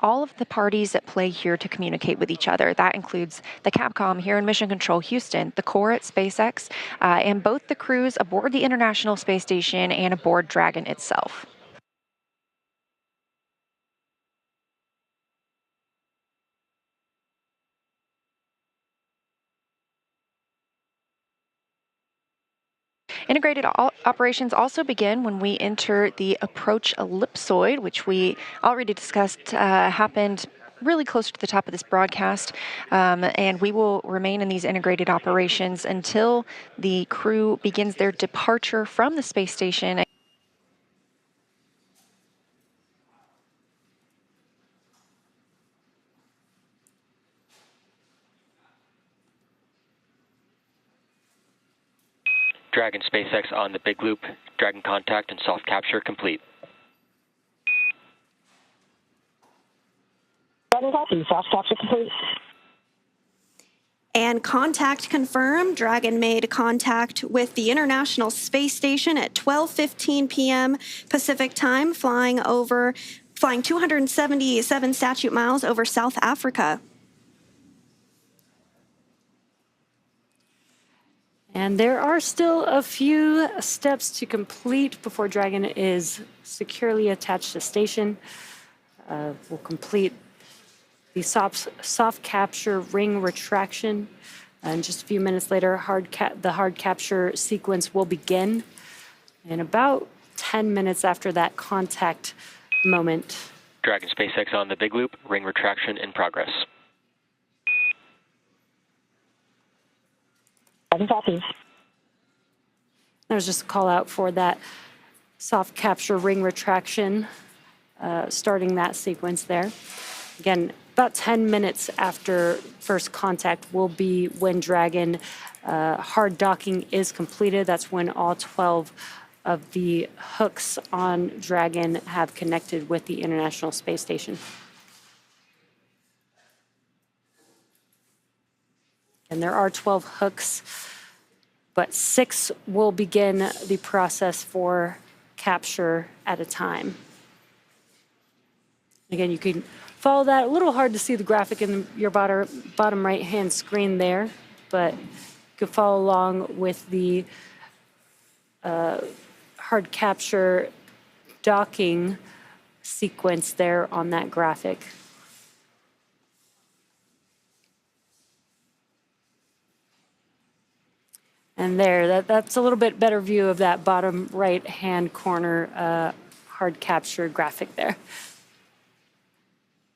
all of the parties at play here to communicate with each other. That includes the Capcom here in Mission Control Houston, the core at SpaceX, and both the crews aboard the International Space Station and aboard Dragon itself. Integrated operations also begin when we enter the approach ellipsoid, which we already discussed happened really close to the top of this broadcast, and we will remain in these integrated operations until the crew begins their departure from the space station. Dragon SpaceX on the big loop, Dragon contact and soft capture complete. Dragon copy, soft capture complete. And contact confirmed. Dragon made contact with the International Space Station at 12:15 p.m. Pacific time, flying 277 statute miles over South Africa. And there are still a few steps to complete before Dragon is securely attached to station. We'll complete the soft capture ring retraction. And just a few minutes later, the hard capture sequence will begin. And about 10 minutes after that contact moment. Dragon SpaceX on the big loop, ring retraction in progress. Copy. There's just a call out for that soft capture ring retraction, starting that sequence there. Again, about 10 minutes after first contact will be when Dragon hard docking is completed. That's when all 12 of the hooks on Dragon have connected with the International Space Station. And there are 12 hooks, but 6 will begin the process for capture at a time. Again, you can follow that. A little hard to see the graphic in your bottom right-hand screen there, but you can follow along with the hard capture docking sequence there on that graphic. And there, that's a little bit better view of that bottom right-hand corner hard capture graphic there.